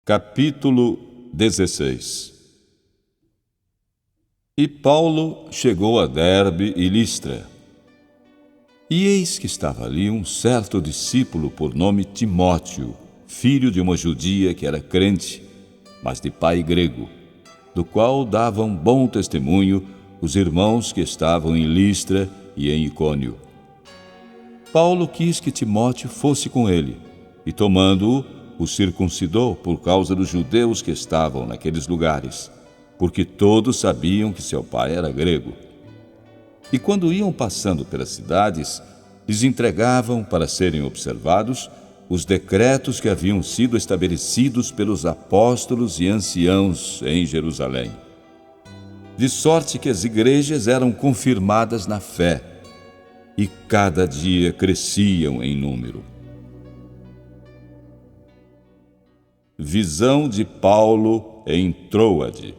Capítulo 16. E Paulo chegou a Derbe e Listra. E eis que estava ali um certo discípulo por nome Timóteo, filho de uma judia que era crente, mas de pai grego, do qual davam bom testemunho os irmãos que estavam em Listra e em Icônio. Paulo quis que Timóteo fosse com ele, e tomando-o, o circuncidou por causa dos judeus que estavam naqueles lugares, porque todos sabiam que seu pai era grego. E quando iam passando pelas cidades, lhes entregavam para serem observados os decretos que haviam sido estabelecidos pelos apóstolos e anciãos em Jerusalém. De sorte que as igrejas eram confirmadas na fé, e cada dia cresciam em número. Visão de Paulo em Troade.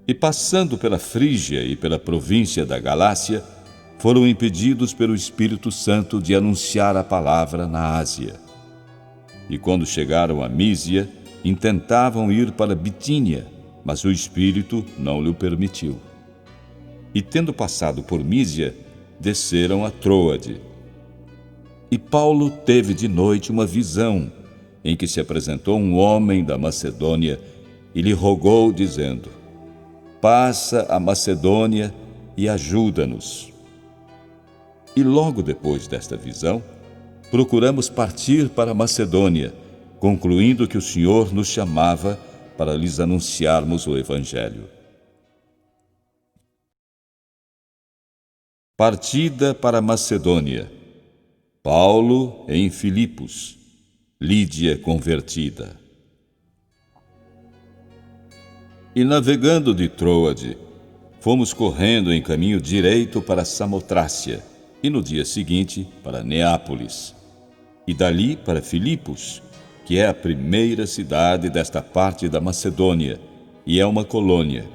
E passando pela Frígia e pela província da Galácia, foram impedidos pelo Espírito Santo de anunciar a palavra na Ásia. E quando chegaram a Mísia, intentavam ir para Bitínia, mas o Espírito não lhe permitiu. E tendo passado por Mísia, desceram a Troade. E Paulo teve de noite uma visão, em que se apresentou um homem da Macedônia e lhe rogou, dizendo: passa a Macedônia e ajuda-nos. E logo depois desta visão, procuramos partir para a Macedônia, concluindo que o Senhor nos chamava para lhes anunciarmos o Evangelho. Partida para a Macedônia. Paulo em Filipos. Lídia convertida. E navegando de Troade, fomos correndo em caminho direito para Samotrácia, e no dia seguinte para Neápolis, e dali para Filipos, que é a primeira cidade desta parte da Macedônia, e é uma colônia,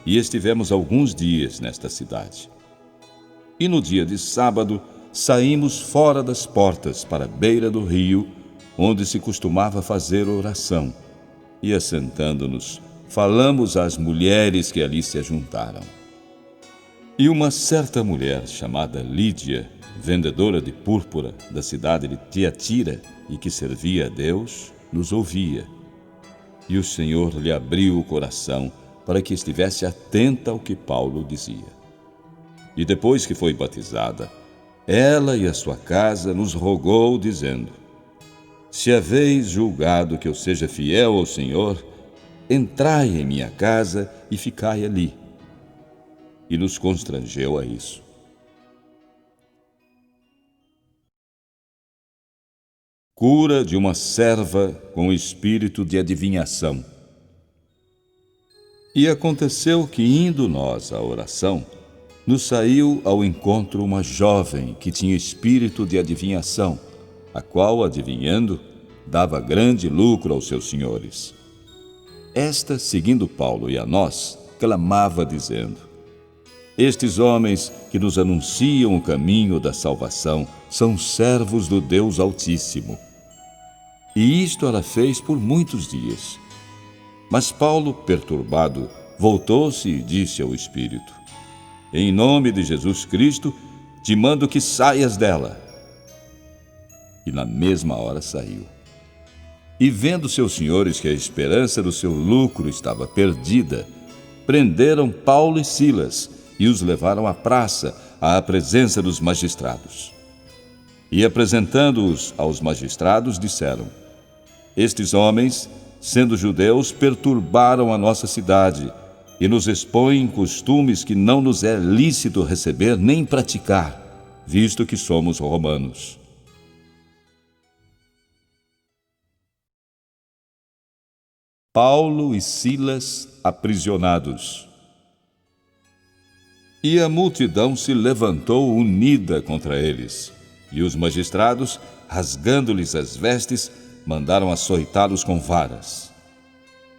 e estivemos alguns dias nesta cidade. E no dia de sábado, saímos fora das portas para a beira do rio, onde se costumava fazer oração, e assentando-nos, falamos às mulheres que ali se ajuntaram. E uma certa mulher chamada Lídia, vendedora de púrpura da cidade de Tiatira e que servia a Deus, nos ouvia. E o Senhor lhe abriu o coração para que estivesse atenta ao que Paulo dizia. E depois que foi batizada, ela e a sua casa nos rogou, dizendo: se haveis julgado que eu seja fiel ao Senhor, entrai em minha casa e ficai ali. E nos constrangeu a isso. Cura de uma serva com espírito de adivinhação. E aconteceu que, indo nós à oração, nos saiu ao encontro uma jovem que tinha espírito de adivinhação, a qual, adivinhando, dava grande lucro aos seus senhores. Esta, seguindo Paulo e a nós, clamava, dizendo: estes homens que nos anunciam o caminho da salvação são servos do Deus Altíssimo. E isto ela fez por muitos dias. Mas Paulo, perturbado, voltou-se e disse ao Espírito: em nome de Jesus Cristo, te mando que saias dela. E na mesma hora saiu. E vendo seus senhores que a esperança do seu lucro estava perdida, prenderam Paulo e Silas e os levaram à praça, à presença dos magistrados. E apresentando-os aos magistrados, disseram: estes homens, sendo judeus, perturbaram a nossa cidade e nos expõem costumes que não nos é lícito receber nem praticar, visto que somos romanos. Paulo e Silas aprisionados. E a multidão se levantou unida contra eles, e os magistrados, rasgando-lhes as vestes, mandaram açoitá-los com varas.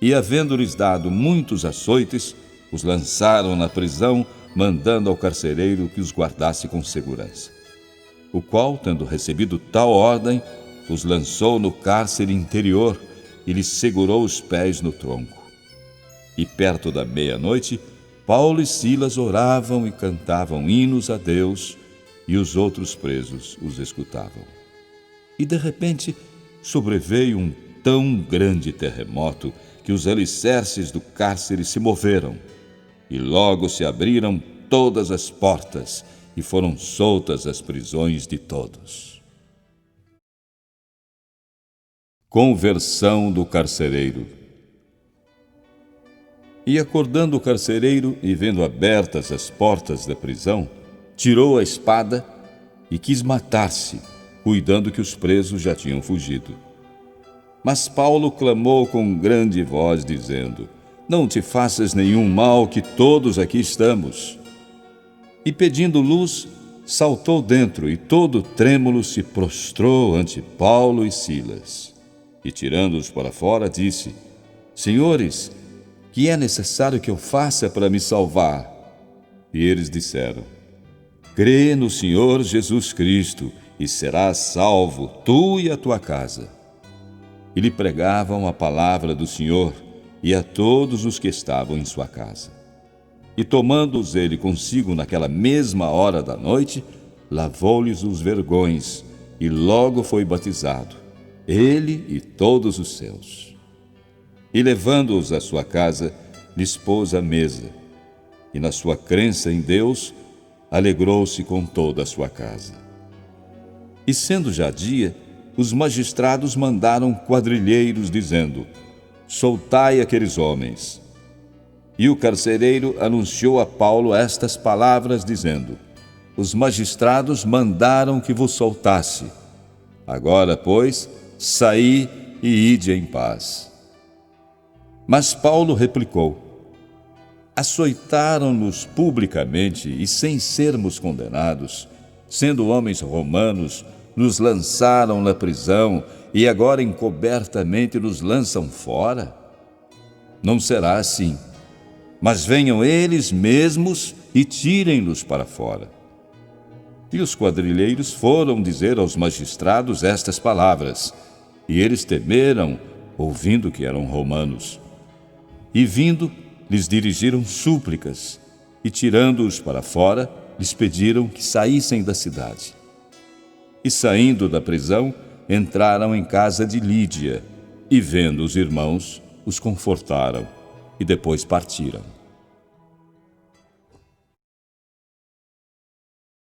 E, havendo-lhes dado muitos açoites, os lançaram na prisão, mandando ao carcereiro que os guardasse com segurança. O qual, tendo recebido tal ordem, os lançou no cárcere interior e lhes segurou os pés no tronco. E perto da meia-noite, Paulo e Silas oravam e cantavam hinos a Deus, e os outros presos os escutavam. E de repente sobreveio um tão grande terremoto que os alicerces do cárcere se moveram, e logo se abriram todas as portas e foram soltas as prisões de todos. Conversão do carcereiro. E acordando o carcereiro e vendo abertas as portas da prisão, tirou a espada e quis matar-se, cuidando que os presos já tinham fugido. Mas Paulo clamou com grande voz, dizendo: Não te faças nenhum mal, que todos aqui estamos. E pedindo luz, saltou dentro e todo trêmulo se prostrou ante Paulo e Silas. E tirando-os para fora, disse: Senhores, que é necessário que eu faça para me salvar? E eles disseram: Crê no Senhor Jesus Cristo e serás salvo, tu e a tua casa. E lhe pregavam a palavra do Senhor e a todos os que estavam em sua casa. E tomando-os ele consigo naquela mesma hora da noite, lavou-lhes os vergões e logo foi batizado, ele e todos os seus. E levando-os à sua casa, lhes pôs à mesa, e na sua crença em Deus, alegrou-se com toda a sua casa. E sendo já dia, os magistrados mandaram quadrilheiros, dizendo: Soltai aqueles homens. E o carcereiro anunciou a Paulo estas palavras, dizendo: Os magistrados mandaram que vos soltasse. Agora, pois, saí e ide em paz. Mas Paulo replicou: Açoitaram-nos publicamente e sem sermos condenados, sendo homens romanos, nos lançaram na prisão e agora encobertamente nos lançam fora? Não será assim, mas venham eles mesmos e tirem-nos para fora. E os quadrilheiros foram dizer aos magistrados estas palavras, e eles temeram, ouvindo que eram romanos. E vindo, lhes dirigiram súplicas, e tirando-os para fora, lhes pediram que saíssem da cidade. E saindo da prisão, entraram em casa de Lídia, e vendo os irmãos, os confortaram, e depois partiram.